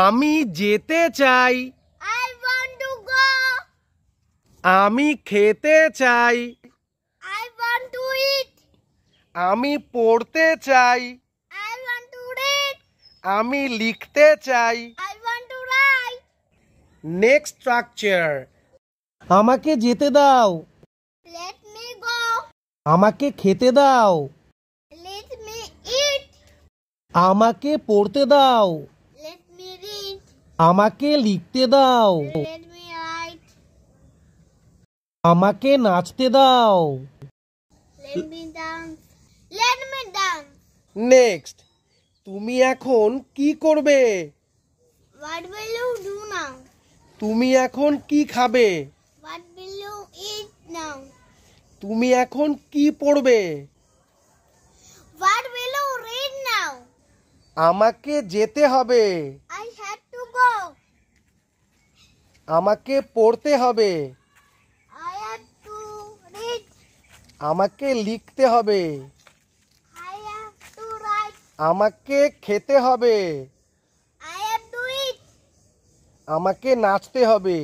আমি যেতে চাই। I want to go. আমি খেতে চাই। I want to eat. আমি পড়তে চাই। I want to read. আমি লিখতে চাই। I want to write. Next structure. আমাকে যেতে দাও। Let me go. আমাকে খেতে দাও। Let me eat. আমাকে পড়তে দাও। Let me read. আমাকে লিখতে দাও। Let me write. আমাকে নাচতে দাও। Let me dance. Let me dance. Next, তুমি এখন কি করবে? What will you do now? তুমি এখন কি খাবে? What will you eat now? তুমি এখন কি পড়বে? What will you read now? আমাকে যেতে হবে। I have to go. আমাকে পড়তে হবে। I have to read. আমাকে লিখতে হবে। I have to write. আমাকে খেতে হবে। I have to eat. আমাকে নাচতে হবে।